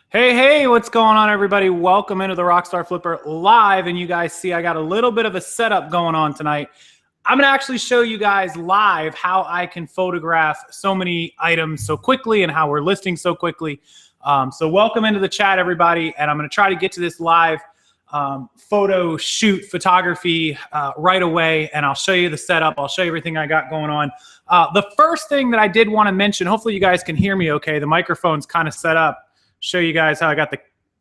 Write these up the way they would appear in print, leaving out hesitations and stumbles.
Hey, what's going on, everybody? Welcome into the Rockstarflipper live. And you guys see I got a little bit of a setup going on tonight. I'm going to actually show you guys live how I can photograph so many items so quickly and how we're listing so quickly. So welcome into the chat, everybody. And I'm going to try to get to this live photo shoot photography right away. And I'll show you the setup. I'll show you everything I got going on. The first thing that I did want to mention, hopefully you guys can hear me okay. The microphone's kind of set up. Show you guys how I got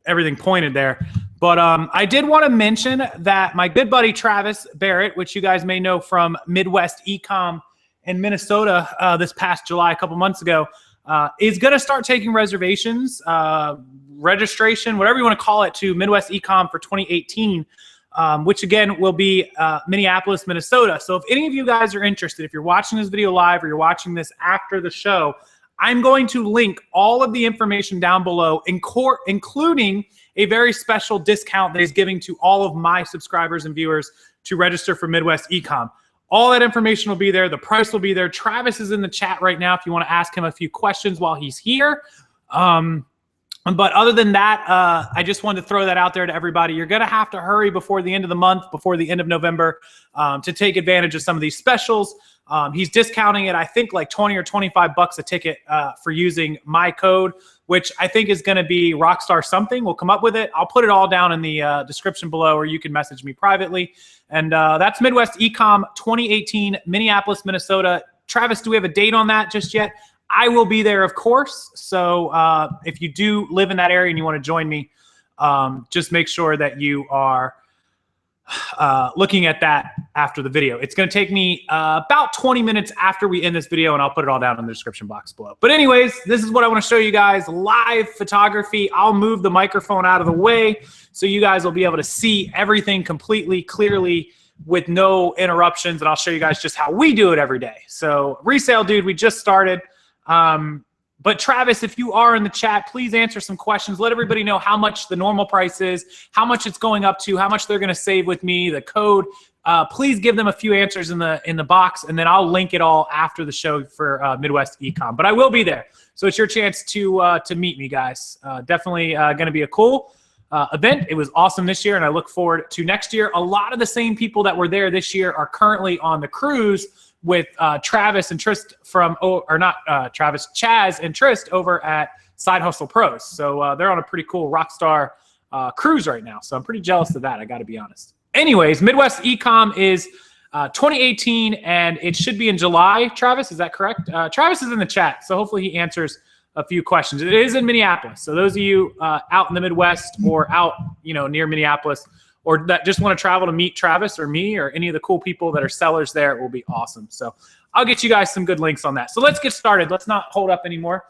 everything pointed there. But I did want to mention that my good buddy Travis Barrett, which you guys may know from Midwest ECOMM in Minnesota this past July, a couple months ago, is going to start taking reservations, registration, whatever you want to call it, to Midwest ECOMM for 2018, which again will be Minneapolis, Minnesota. So if any of you guys are interested, if you're watching this video live or you're watching this after the show, I'm going to link all of the information down below, including a very special discount that is giving to all of my subscribers and viewers to register for Midwest ECOMM. All that information will be there. The price will be there. Travis is in the chat right now if you want to ask him a few questions while he's here. But other than that, I just wanted to throw that out there to everybody. You're going to have to hurry before the end of the month, before the end of November, to take advantage of some of these specials. He's discounting it, I think, like 20 or 25 bucks a ticket for using my code, which I think is going to be Rockstar something. We'll come up with it. I'll put it all down in the description below, or you can message me privately. And that's Midwest ECOMM 2018, Minneapolis, Minnesota. Travis, do we have a date on that just yet? I will be there, of course. So if you do live in that area and you want to join me, just make sure that you are looking at that after the video. It's going to take me about 20 minutes after we end this video, and I'll put it all down in the description box below. But anyways, this is what I want to show you guys, live photography. I'll move the microphone out of the way so you guys will be able to see everything completely clearly with no interruptions, and I'll show you guys just how we do it every day. So resale, dude, we just started. But Travis, if you are in the chat, please answer some questions. Let everybody know how much the normal price is, how much it's going up to, how much they're going to save with me, the code. Please give them a few answers in the box, and then I'll link it all after the show for Midwest ECOMM. But I will be there, so it's your chance to meet me, guys. Definitely going to be a cool event. It was awesome this year, and I look forward to next year. A lot of the same people that were there this year are currently on the cruise with Travis and Trist from, or not Travis, Chaz and Trist over at Side Hustle Pros. So they're on a pretty cool Rockstar cruise right now. So I'm pretty jealous of that, I got to be honest. Anyways, Midwest ECOMM is 2018, and it should be in July. Travis, is that correct? Travis is in the chat, so hopefully he answers a few questions. It is in Minneapolis. So those of you out in the Midwest or out, near Minneapolis, or that just want to travel to meet Travis or me or any of the cool people that are sellers there, it will be awesome. So I'll get you guys some good links on that. So let's get started. Let's not hold up anymore.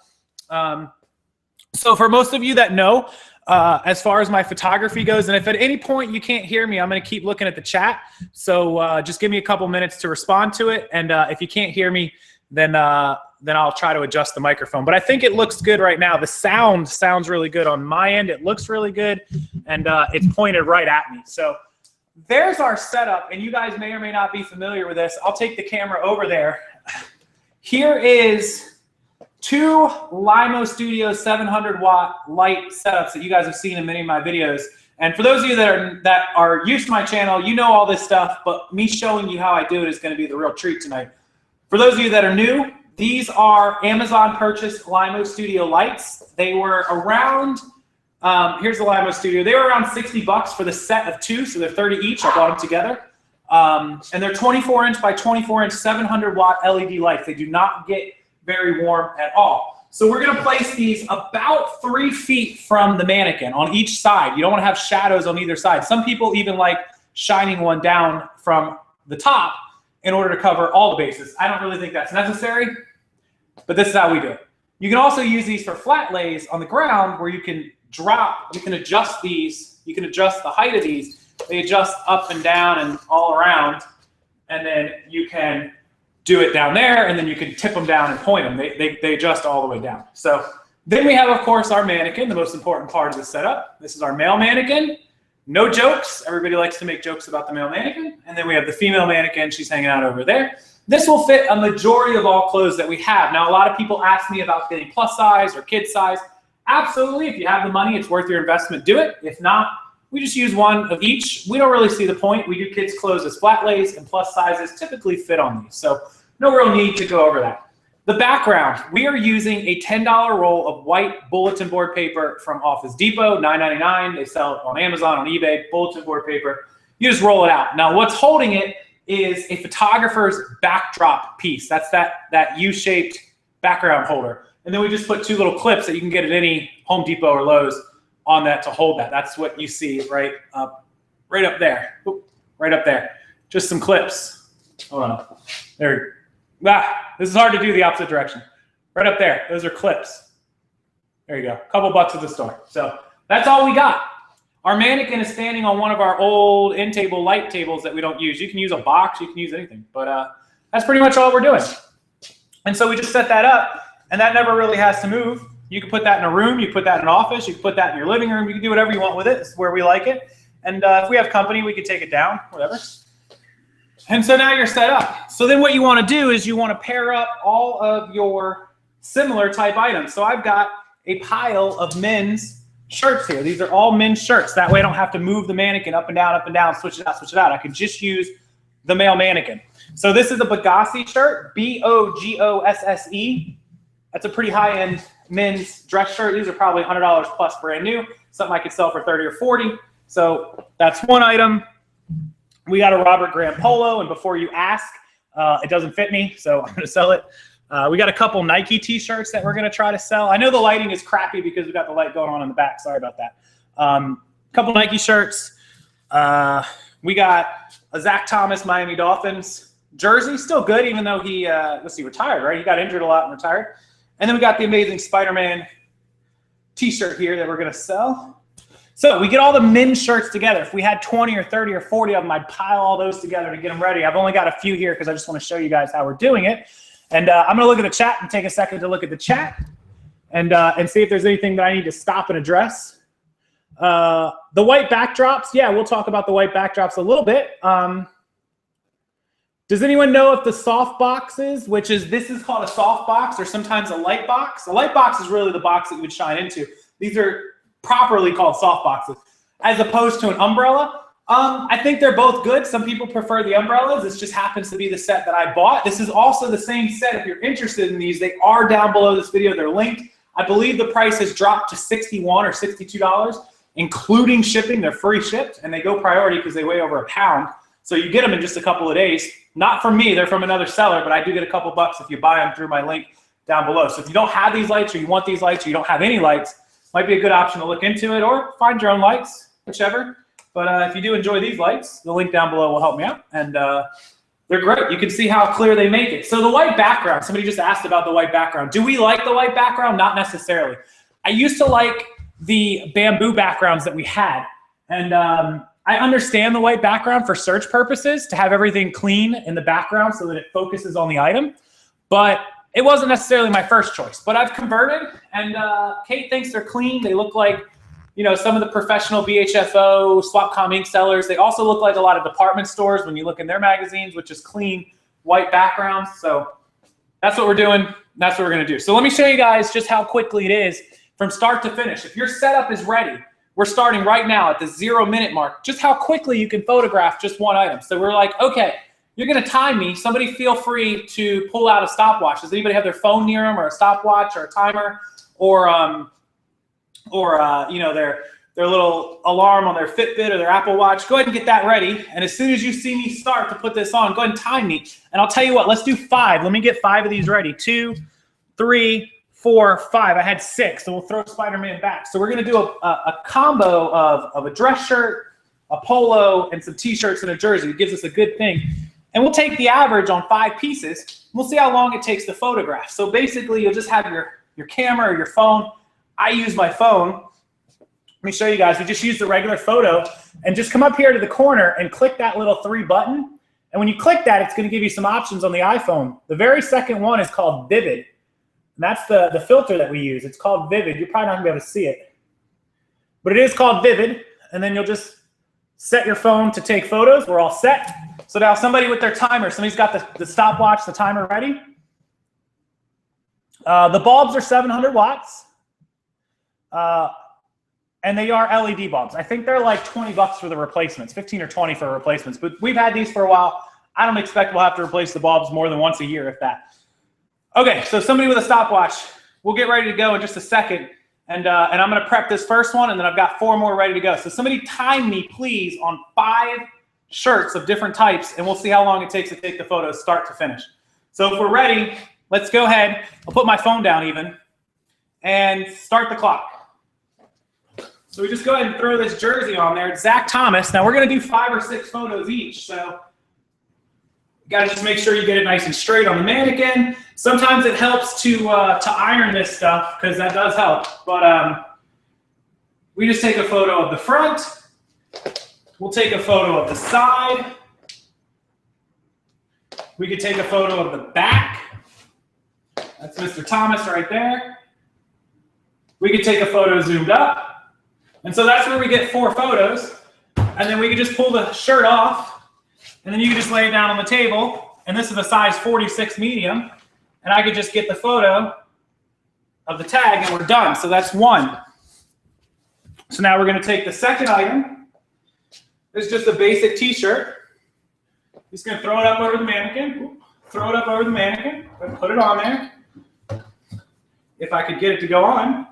So for most of you that know, as far as my photography goes, and if at any point you can't hear me, I'm going to keep looking at the chat. So just give me a couple minutes to respond to it. And if you can't hear me, then I'll try to adjust the microphone. But I think it looks good right now. The sound sounds really good on my end. It looks really good, and it's pointed right at me. So there's our setup, and you guys may or may not be familiar with this. I'll take the camera over there. Here is two Lima Studio 700-watt light setups that you guys have seen in many of my videos. And for those of you that are used to my channel, you know all this stuff, but me showing you how I do it is going to be the real treat tonight. For those of you that are new, these are Amazon purchased Lima Studio lights. They were around, here's the Lima Studio. They were around 60 bucks for the set of two, so they're 30 each. I bought them together. And they're 24-inch by 24-inch 700-watt LED lights. They do not get very warm at all. So we're going to place these about 3 feet from the mannequin on each side. You don't want to have shadows on either side. Some people even like shining one down from the top in order to cover all the bases. I don't really think that's necessary, but this is how we do it. You can also use these for flat lays on the ground where you can adjust these, you can adjust the height of these. They adjust up and down and all around, and then you can do it down there, and then you can tip them down and point them. They adjust all the way down. So then we have, of course, our mannequin, the most important part of the setup. This is our male mannequin. No jokes. Everybody likes to make jokes about the male mannequin. And then we have the female mannequin. She's hanging out over there. This will fit a majority of all clothes that we have. Now, a lot of people ask me about getting plus size or kid size. Absolutely. If you have the money, it's worth your investment. Do it. If not, we just use one of each. We don't really see the point. We do kids' clothes as flat lays, and plus sizes typically fit on these. So no real need to go over that. The background, we are using a $10 roll of white bulletin board paper from Office Depot, $9.99. They sell it on Amazon, on eBay, bulletin board paper. You just roll it out. Now what's holding it is a photographer's backdrop piece. That's that U-shaped background holder. And then we just put two little clips that you can get at any Home Depot or Lowe's on that to hold that. That's what you see right up there. Oop, right up there. Just some clips. Hold on. There. This is hard to do the opposite direction. Right up there. Those are clips. There you go. A couple bucks at the store. So that's all we got. Our mannequin is standing on one of our old in-table light tables that we don't use. You can use a box. You can use anything. But that's pretty much all we're doing. And so we just set that up. And that never really has to move. You can put that in a room, you can put that in an office, you can put that in your living room, you can do whatever you want with it. It's where we like it. And if we have company, we could take it down, whatever. And so now you're set up. So then what you want to do is you want to pair up all of your similar type items. So I've got a pile of men's shirts here. These are all men's shirts. That way I don't have to move the mannequin up and down, switch it out. I can just use the male mannequin. So this is a Bogossi shirt, B-O-G-O-S-S-E. That's a pretty high-end men's dress shirt. These are probably $100 plus brand new. Something I could sell for 30 or 40. So that's one item. We got a Robert Graham polo, and before you ask, it doesn't fit me, so I'm going to sell it. We got a couple Nike t-shirts that we're going to try to sell. I know the lighting is crappy because we got the light going on in the back. Sorry about that. Couple Nike shirts. We got a Zach Thomas Miami Dolphins jersey. Still good, even though he, retired, right? He got injured a lot and retired. And then we got the Amazing Spider-Man t-shirt here that we're going to sell. So we get all the men's shirts together. If we had 20 or 30 or 40 of them, I'd pile all those together to get them ready. I've only got a few here because I just want to show you guys how we're doing it. And I'm going to look at the chat and take a second to look at the chat and see if there's anything that I need to stop and address. The white backdrops, yeah, we'll talk about the white backdrops a little bit. Does anyone know if the soft boxes, this is called a soft box or sometimes a light box? A light box is really the box that you would shine into. These are properly called soft boxes, as opposed to an umbrella. I think they're both good. Some people prefer the umbrellas. This just happens to be the set that I bought. This is also the same set. If you're interested in these, they are down below this video. They're linked. I believe the price has dropped to $61 or $62, including shipping. They're free shipped, and they go priority because they weigh over a pound. So you get them in just a couple of days. Not from me, they're from another seller, but I do get a couple bucks if you buy them through my link down below. So if you don't have these lights or you want these lights or you don't have any lights, might be a good option to look into it, or find your own lights, whichever. But if you do enjoy these lights, the link down below will help me out. And they're great. You can see how clear they make it. So the white background, somebody just asked about the white background. Do we like the white background? Not necessarily. I used to like the bamboo backgrounds that we had. And I understand the white background for search purposes, to have everything clean in the background so that it focuses on the item. But it wasn't necessarily my first choice. But I've converted, and Kate thinks they're clean. They look like, some of the professional BHFO, Swapcom ink sellers. They also look like a lot of department stores when you look in their magazines, which is clean white backgrounds. So that's what we're doing. That's what we're going to do. So let me show you guys just how quickly it is from start to finish. If your setup is ready, we're starting right now at the 0-minute mark, just how quickly you can photograph just one item. So we're like, okay, you're going to time me. Somebody feel free to pull out a stopwatch. Does anybody have their phone near them, or a stopwatch or a timer, or their little alarm on their Fitbit or their Apple Watch? Go ahead and get that ready. And as soon as you see me start to put this on, go ahead and time me. And I'll tell you what, let's do 5. Let me get 5 of these ready. 2, 3, 4, 5. I had 6, so we'll throw Spider-Man back. So we're going to do a combo of a dress shirt, a polo, and some t-shirts and a jersey. It gives us a good thing. And we'll take the average on 5 pieces. We'll see how long it takes to photograph. So basically, you'll just have your camera or your phone. I use my phone. Let me show you guys. We just use the regular photo, and just come up here to the corner and click that little 3 button. And when you click that, it's going to give you some options on the iPhone. The very second one is called Vivid. And that's the filter that we use. It's called Vivid. You're probably not going to be able to see it. But it is called Vivid. And then you'll just set your phone to take photos. We're all set. So now somebody with their timer, somebody's got the stopwatch, the timer ready. The bulbs are 700 watts. and they are LED bulbs. I think they're like 20 bucks for the replacements, 15 or 20 for replacements, but we've had these for a while. I don't expect we'll have to replace the bulbs more than once a year, if that. Okay, so somebody with a stopwatch, we'll get ready to go in just a second, and I'm gonna prep this first one, and then I've got 4 more ready to go. So somebody time me, please, on 5 shirts of different types, and we'll see how long it takes to take the photos start to finish. So if we're ready, let's go ahead. I'll put my phone down even, and start the clock. So we just go ahead and throw this jersey on there. It's Zach Thomas. Now we're gonna do 5 or 6 photos each, so you gotta just make sure you get it nice and straight on the mannequin. Sometimes it helps to iron this stuff, because that does help. But we just take a photo of the front. We'll take a photo of the side. We could take a photo of the back. That's Mr. Thomas right there. We could take a photo zoomed up. And so that's where we get 4 photos. And then we could just pull the shirt off. And then you can just lay it down on the table. And this is a size 46 medium. And I could just get the photo of the tag and we're done. So that's 1. So now we're going to take the second item. It's just a basic t-shirt. Just going to throw it up over the mannequin. Throw it up over the mannequin. Put it on there. If I could get it to go on.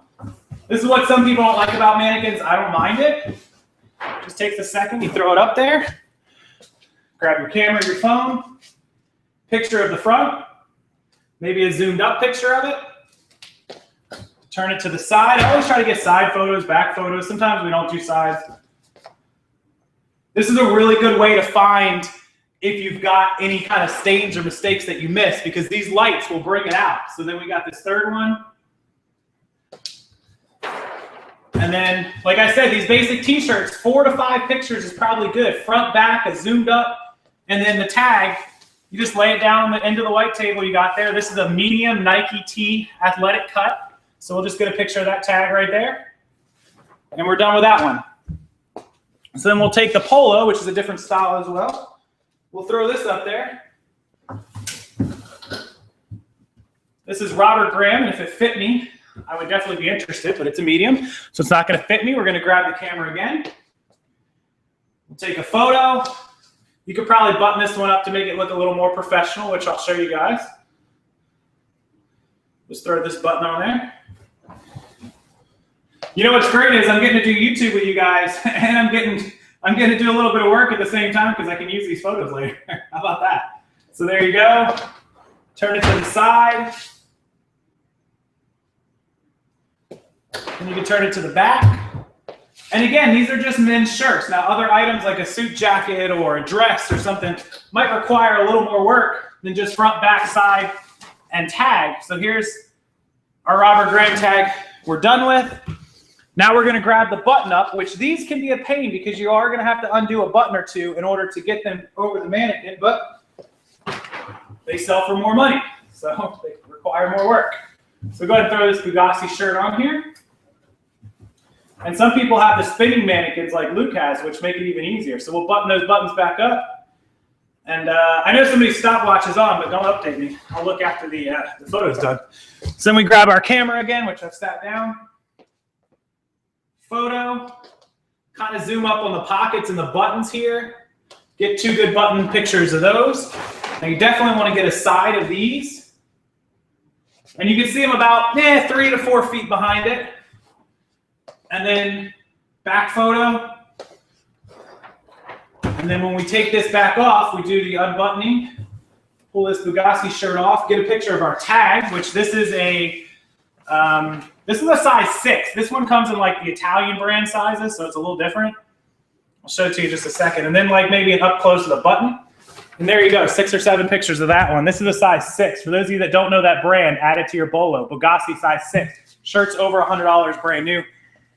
This is what some people don't like about mannequins. I don't mind it. Just takes a second. You throw it up there. Grab your camera, your phone. Picture of the front. Maybe a zoomed up picture of it. Turn it to the side. I always try to get side photos, back photos. Sometimes we don't do sides. This is a really good way to find if you've got any kind of stains or mistakes that you missed, because these lights will bring it out. So then we got this third one. And then, like I said, these basic t-shirts, 4 to 5 pictures is probably good. Front, back, a zoomed up, and then the tag, you just lay it down on the end of the white table you got there. This is a medium Nike T athletic cut. So we'll just get a picture of that tag right there. And we're done with that one. So then we'll take the polo, which is a different style as well. We'll throw this up there. This is Robert Graham, and if it fit me, I would definitely be interested, but it's a medium, so it's not going to fit me. We're going to grab the camera again. We'll take a photo. You could probably button this one up to make it look a little more professional, which I'll show you guys. Just throw this button on there. You know what's great is I'm getting to do YouTube with you guys, and I'm getting to do a little bit of work at the same time because I can use these photos later. How about that? So there you go. Turn it to the side. And you can turn it to the back. And again, these are just men's shirts. Now, other items like a suit jacket or a dress or something might require a little more work than just front, back, side, and tag. So here's our Robert Graham tag we're done with. Now we're going to grab the button up, which these can be a pain because you are going to have to undo a button or two in order to get them over the mannequin, but they sell for more money, so they require more work. So go ahead and throw this Bugatti shirt on here. And some people have the spinning mannequins like Luke has, which make it even easier. So we'll button those buttons back up. And I know somebody's stopwatch is on, but don't update me. I'll look after the photo's done. So then we grab our camera again, which I've sat down. Photo. Kind of zoom up on the pockets and the buttons here. Get 2 good button pictures of those. Now you definitely want to get a side of these. And you can see them about 3 to 4 feet behind it. And then back photo. And then when we take this back off, we do the unbuttoning. Pull this Bugatti shirt off. Get a picture of our tag, which this is a size 6. This one comes in like the Italian brand sizes, so it's a little different. I'll show it to you in just a second. And then like maybe an up close of the button. And there you go, 6 or 7 pictures of that one. This is a size 6. For those of you that don't know that brand, add it to your bolo. Bugatti size 6. Shirt's over $100, brand new.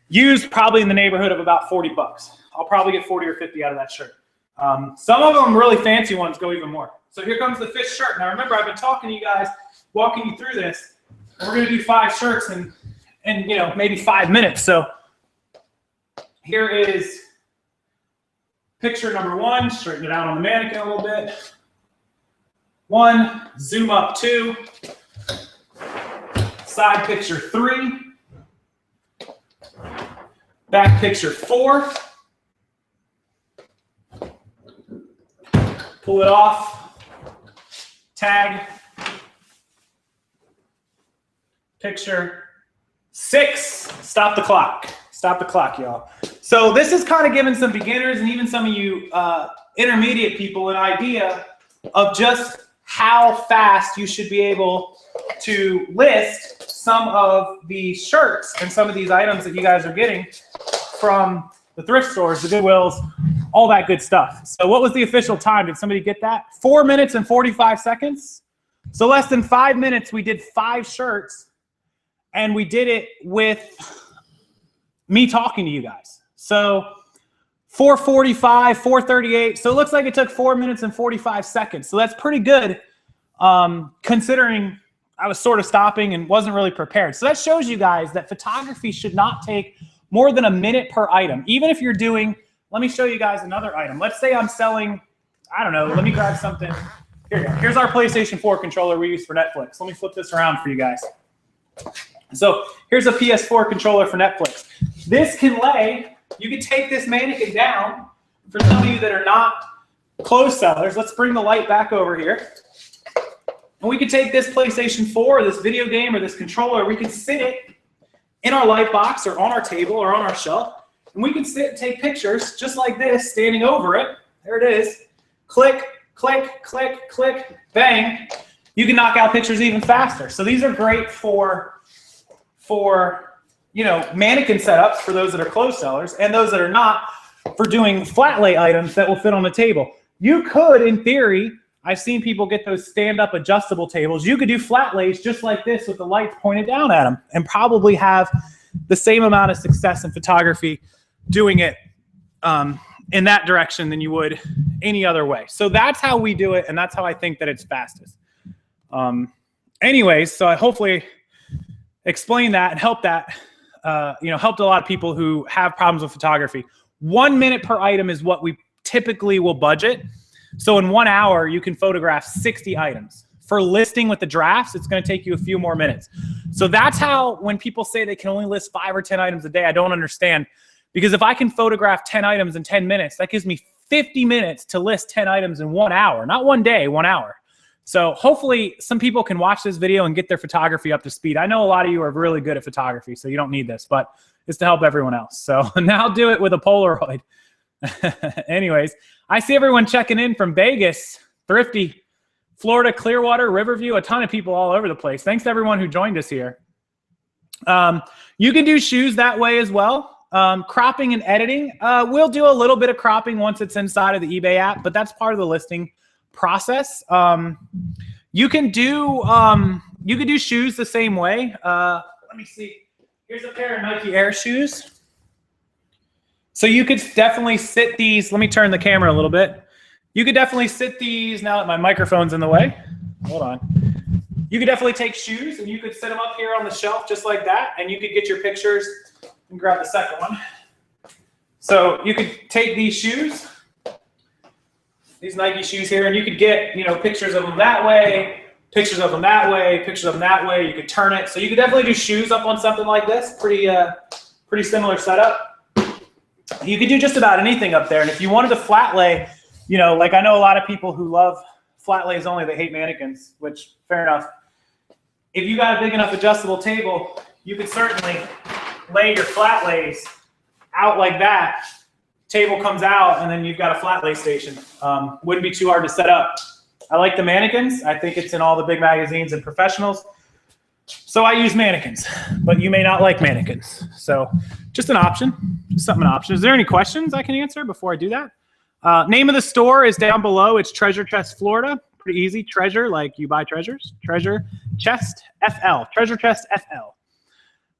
Used probably in the neighborhood of about 40 bucks. I'll probably get 40 or 50 out of that shirt. Some of them really fancy ones go even more. So here comes the 5th shirt. Now remember, I've been talking to you guys, walking you through this. And we're going to do 5 shirts in you know, maybe 5 minutes. So here is picture number 1. Straighten it out on the mannequin a little bit. 1, zoom up 2. Side picture 3. Back picture 4. Pull it off. Tag. Picture 6. Stop the clock. Stop the clock, y'all. So this is kind of giving some beginners and even some of you intermediate people an idea of just how fast you should be able to list some of the shirts and some of these items that you guys are getting from the thrift stores, the Goodwills, all that good stuff. So what was the official time? Did somebody get that? 4 minutes and 45 seconds. So less than 5 minutes, we did 5 shirts, and we did it with me talking to you guys. So 4:45, 4:38. So it looks like it took 4 minutes and 45 seconds. So that's pretty good, considering I was sort of stopping and wasn't really prepared. So that shows you guys that photography should not take more than a minute per item. Even if you're doing, let me show you guys another item. Let's say I'm selling, I don't know, let me grab something. Here you go. Here's our PlayStation 4 controller we use for Netflix. Let me flip this around for you guys. So here's a PS4 controller for Netflix. This can lay, you can take this mannequin down. For some of you that are not clothes sellers, let's bring the light back over here. And we can take this PlayStation 4 or this video game or this controller, we can sit it in our light box or on our table or on our shelf, and we can sit and take pictures just like this, standing over it. There it is. Click, click, click, click, bang. You can knock out pictures even faster. So these are great for mannequin setups for those that are clothes sellers, and those that are not, for doing flat lay items that will fit on the table. You could, in theory, I've seen people get those stand-up adjustable tables. You could do flat lays just like this with the lights pointed down at them and probably have the same amount of success in photography doing it in that direction than you would any other way. So that's how we do it, and that's how I think that it's fastest. Anyways, so I hopefully explained that and helped that, helped a lot of people who have problems with photography. 1 minute per item is what we typically will budget. So in 1 hour, you can photograph 60 items. For listing with the drafts, it's going to take you a few more minutes. So that's how, when people say they can only list 5 or 10 items a day, I don't understand. Because if I can photograph 10 items in 10 minutes, that gives me 50 minutes to list 10 items in 1 hour. Not 1 day, 1 hour. So hopefully some people can watch this video and get their photography up to speed. I know a lot of you are really good at photography, so you don't need this, but it's to help everyone else. So now do it with a Polaroid. Anyways, I see everyone checking in from Vegas, Thrifty, Florida, Clearwater, Riverview, a ton of people all over the place. Thanks to everyone who joined us here. You can do shoes that way as well. Cropping and editing. We'll do a little bit of cropping once it's inside of the eBay app, but that's part of the listing process. You can do shoes the same way. Let me see. Here's a pair of Nike Air shoes. So you could definitely sit these. Let me turn the camera a little bit. You could definitely sit these, now that my microphone's in the way. Hold on. You could definitely take shoes and you could sit them up here on the shelf just like that, and you could get your pictures. And grab the second one. So you could take these shoes, these Nike shoes here, and you could get, pictures of them that way, pictures of them that way, pictures of them that way. You could turn it. So you could definitely do shoes up on something like this. Pretty similar setup. You could do just about anything up there. And if you wanted to flat lay, like I know a lot of people who love flat lays only, they hate mannequins, which fair enough. If you got a big enough adjustable table, you could certainly lay your flat lays out like that. Table comes out, and then you've got a flat lay station. Wouldn't be too hard to set up. I like the mannequins. I think it's in all the big magazines and professionals. So I use mannequins, but you may not like mannequins. So just an option, just something an option. Is there any questions I can answer before I do that? Name of the store is down below. It's Treasure Chest, Florida. Pretty easy. Treasure, like you buy treasures. Treasure Chest FL. Treasure Chest FL.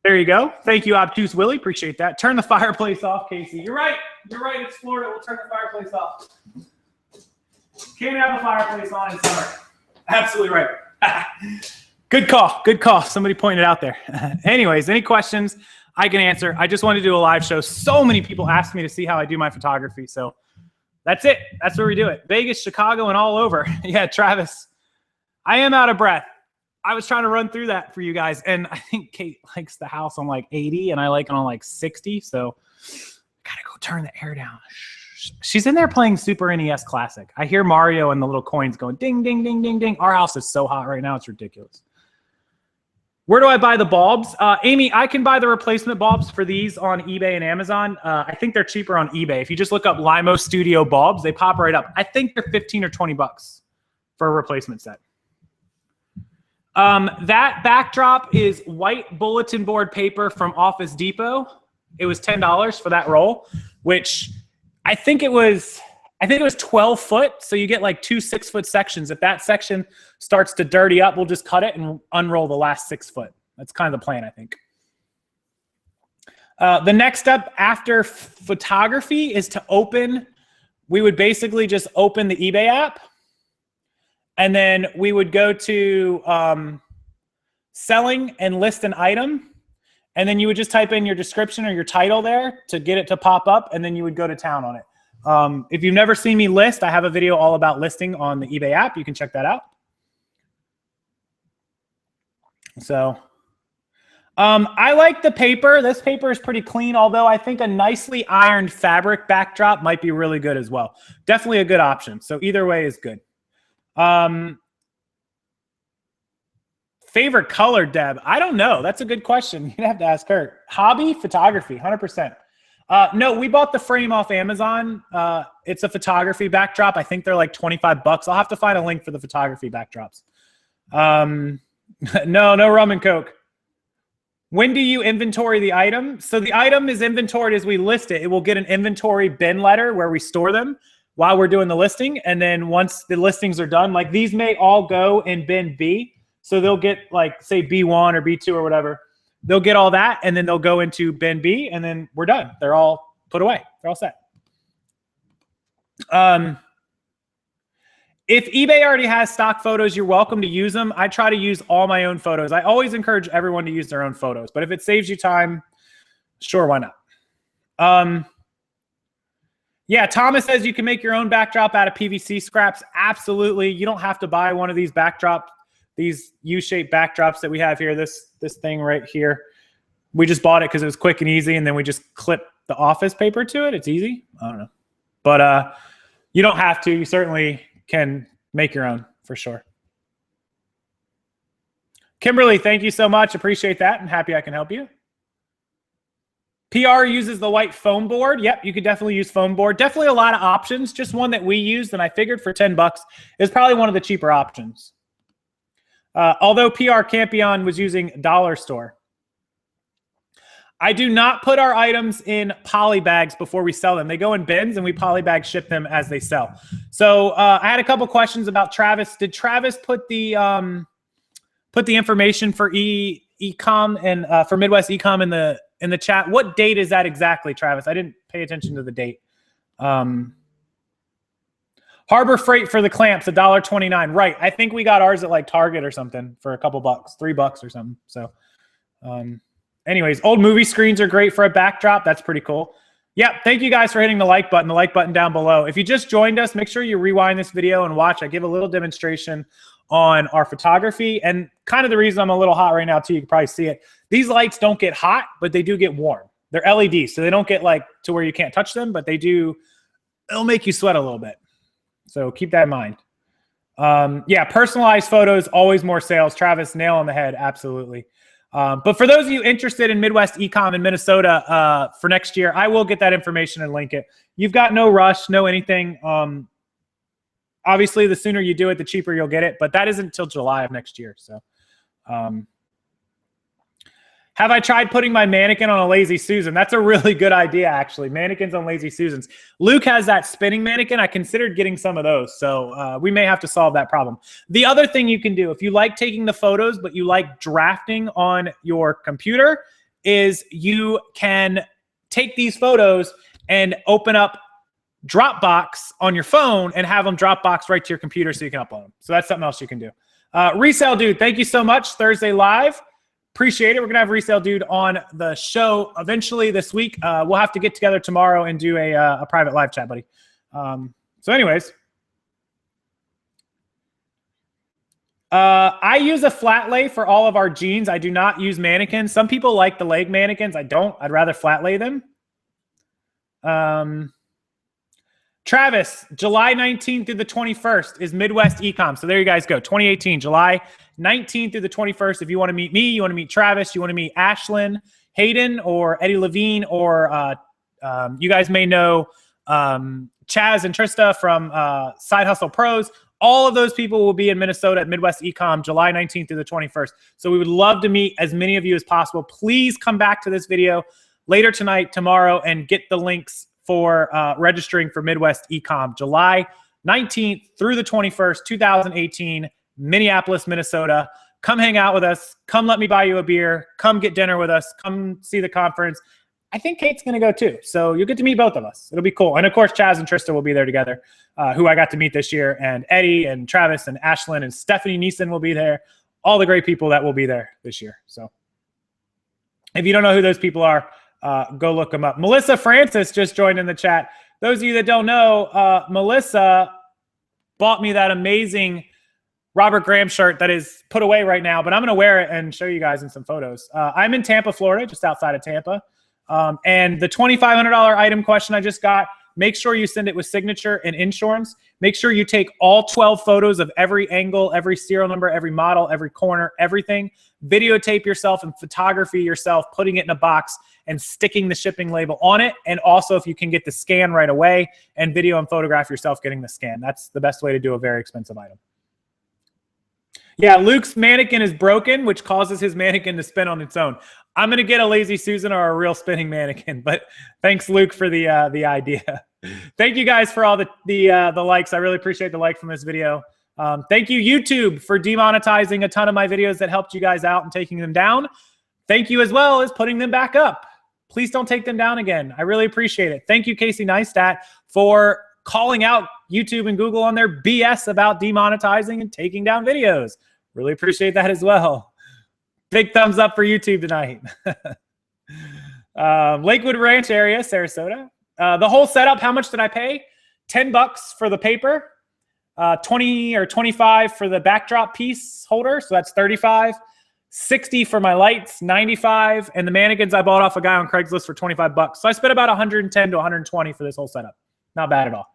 There you go. Thank you, Obtuse Willie. Appreciate that. Turn the fireplace off, Casey. You're right. You're right. It's Florida. We'll turn the fireplace off. Can't have a fireplace on in summer. Absolutely right. Good call. Good call. Somebody pointed out there. Anyways, any questions I can answer. I just wanted to do a live show. So many people asked me to see how I do my photography. So that's it. That's where we do it. Vegas, Chicago, and all over. Yeah, Travis. I am out of breath. I was trying to run through that for you guys, and I think Kate likes the house on like 80, and I like it on like 60. So gotta go turn the air down. She's in there playing Super NES Classic. I hear Mario and the little coins going ding, ding, ding, ding, ding. Our house is so hot right now, it's ridiculous. Where do I buy the bulbs? Amy, I can buy the replacement bulbs for these on eBay and Amazon. I think they're cheaper on eBay. If you just look up Lima Studio bulbs, they pop right up. I think they're 15 or 20 bucks for a replacement set. That backdrop is white bulletin board paper from Office Depot. It was $10 for that roll, which I think it was 12 foot. So you get like 2 6-foot sections. If that section starts to dirty up, we'll just cut it and unroll the last 6 foot. That's kind of the plan, I think. The next step after photography is to open. We would basically just open the eBay app. And then we would go to selling and list an item. And then you would just type in your description or your title there to get it to pop up. And then you would go to town on it. If you've never seen me list, I have a video all about listing on the eBay app. You can check that out. So I like the paper. This paper is pretty clean, although I think a nicely ironed fabric backdrop might be really good as well. Definitely a good option. So either way is good. Favorite color, Deb? I don't know. That's a good question. You'd have to ask her. Hobby, photography, 100%. No, we bought the frame off Amazon. It's a photography backdrop. I think they're like 25 bucks. I'll have to find a link for the photography backdrops. No rum and Coke. When do you inventory the item? So the item is inventoried as we list it. It will get an inventory bin letter where we store them while we're doing the listing. And then once the listings are done, like these may all go in bin B. So they'll get like, say, B1 or B2 or whatever. They'll get all that, and then they'll go into bin B, and then we're done. They're all put away. They're all set. If eBay already has stock photos, you're welcome to use them. I try to use all my own photos. I always encourage everyone to use their own photos. But if it saves you time, sure, why not? Yeah, Thomas says you can make your own backdrop out of PVC scraps. Absolutely. You don't have to buy one of these backdrops. These U-shaped backdrops that we have here, this thing right here. We just bought it because it was quick and easy, and then we just clip the office paper to it. It's easy. I don't know. But you don't have to. You certainly can make your own for sure. Kimberly, thank you so much. Appreciate that. I'm happy I can help you. PR uses the white foam board. Yep, you could definitely use foam board. Definitely a lot of options. Just one that we used, and I figured for 10 bucks is probably one of the cheaper options. Although PR Campion was using Dollar Store. I do not put our items in poly bags before we sell them. They go in bins, and we poly bag ship them as they sell. So I had a couple questions about Travis. Did Travis put the information for ECOMM and for Midwest ECOMM in the chat? What date is that exactly, Travis? I didn't pay attention to the date. Harbor Freight for the clamps, $1.29. Right. I think we got ours at like Target or something for a couple bucks, $3 or something. So anyways, old movie screens are great for a backdrop. That's pretty cool. Yeah. Thank you guys for hitting the like button down below. If you just joined us, make sure you rewind this video and watch. I give a little demonstration on our photography, and kind of the reason I'm a little hot right now too, you can probably see it. These lights don't get hot, but they do get warm. They're LEDs, so they don't get like to where you can't touch them, but they do, it'll make you sweat a little bit. So keep that in mind. Yeah, personalized photos, always more sales. Travis, nail on the head, absolutely. But for those of you interested in Midwest ECOMM in Minnesota for next year, I will get that information and link it. You've got no rush, no anything. Obviously, the sooner you do it, the cheaper you'll get it. But that isn't until July of next year. So have I tried putting my mannequin on a Lazy Susan? That's a really good idea, actually. Mannequins on Lazy Susans. Luke has that spinning mannequin. I considered getting some of those. So we may have to solve that problem. The other thing you can do, if you like taking the photos, but you like drafting on your computer, is you can take these photos and open up Dropbox on your phone and have them Dropbox right to your computer so you can upload them. So that's something else you can do. Resale Dude, thank you so much. Thursday Live. Appreciate it. We're going to have Resale Dude on the show eventually this week. We'll have to get together tomorrow and do a private live chat, buddy. So anyways. I use a flat lay for all of our jeans. I do not use mannequins. Some people like the leg mannequins. I don't. I'd rather flat lay them. Travis, July 19th through the 21st is Midwest ECOMM. So there you guys go. 2018, July 19th through the 21st. If you want to meet me, you want to meet Travis, you want to meet Ashlyn Hayden or Eddie Levine, or you guys may know Chaz and Trista from Side Hustle Pros. All of those people will be in Minnesota at Midwest ECOMM, July 19th through the 21st. So we would love to meet as many of you as possible. Please come back to this video later tonight, tomorrow, and get the links for registering for Midwest ECOMM, July 19th through the 21st, 2018, Minneapolis, Minnesota. Come hang out with us. Come let me buy you a beer. Come get dinner with us. Come see the conference. I think Kate's going to go too. So you'll get to meet both of us. It'll be cool. And of course, Chaz and Trista will be there together, who I got to meet this year. And Eddie and Travis and Ashlyn and Stephanie Neeson will be there. All the great people that will be there this year. So if you don't know who those people are, go look them up. Melissa Francis just joined in the chat. Those of you that don't know, Melissa bought me that amazing Robert Graham shirt that is put away right now, but I'm going to wear it and show you guys in some photos. I'm in Tampa, Florida, just outside of Tampa. And the $2,500 item question I just got, make sure you send it with signature and insurance. Make sure you take all 12 photos of every angle, every serial number, every model, every corner, everything. Videotape yourself and photography yourself, putting it in a box and sticking the shipping label on it. And also, if you can get the scan right away, and video and photograph yourself getting the scan. That's the best way to do a very expensive item. Yeah, Luke's mannequin is broken, which causes his mannequin to spin on its own. I'm going to get a Lazy Susan or a real spinning mannequin, but thanks, Luke, for the idea. Thank you guys for all the likes. I really appreciate the like from this video. Thank you, YouTube, for demonetizing a ton of my videos that helped you guys out and taking them down. Thank you as well as putting them back up. Please don't take them down again. I really appreciate it. Thank you, Casey Neistat, for calling out YouTube and Google on their BS about demonetizing and taking down videos. Really appreciate that as well. Big thumbs up for YouTube tonight. Lakewood Ranch area, Sarasota. The whole setup, how much did I pay? $10 for the paper, 20 or 25 for the backdrop piece holder, so that's 35. 60 for my lights, 95, and the mannequins I bought off a guy on Craigslist for $25. So I spent about 110 to 120 for this whole setup. Not bad at all.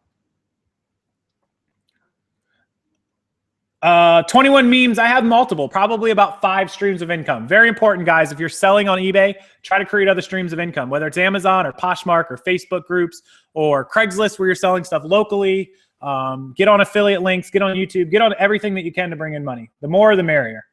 21 memes. I have multiple, probably about 5 streams of income. Very important, guys. If you're selling on eBay, try to create other streams of income, whether it's Amazon or Poshmark or Facebook groups or Craigslist where you're selling stuff locally. Get on affiliate links, get on YouTube, get on everything that you can to bring in money. The more, the merrier.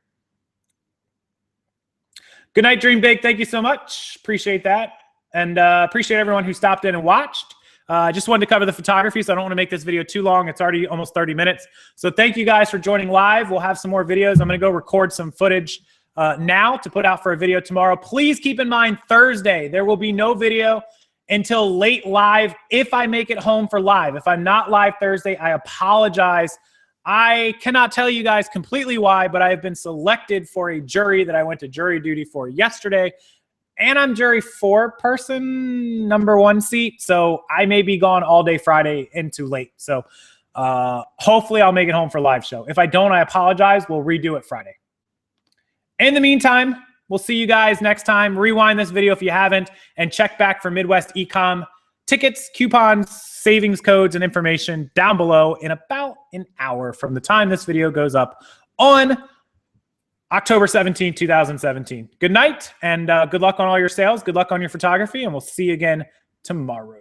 Good night, Dream Big. Thank you so much. Appreciate that. And appreciate everyone who stopped in and watched. I just wanted to cover the photography, so I don't want to make this video too long. It's already almost 30 minutes. So thank you guys for joining live. We'll have some more videos. I'm going to go record some footage now to put out for a video tomorrow. Please keep in mind, Thursday, there will be no video until late live if I make it home for live. If I'm not live Thursday, I apologize. I cannot tell you guys completely why, but I have been selected for a jury that I went to jury duty for yesterday. And I'm jury 4-person, #1 seat. So I may be gone all day Friday into late. So hopefully I'll make it home for live show. If I don't, I apologize. We'll redo it Friday. In the meantime, we'll see you guys next time. Rewind this video if you haven't, and check back for Midwest ECOMM tickets, coupons, savings codes, and information down below in about an hour from the time this video goes up on October 17, 2017. Good night, and good luck on all your sales. Good luck on your photography, and we'll see you again tomorrow.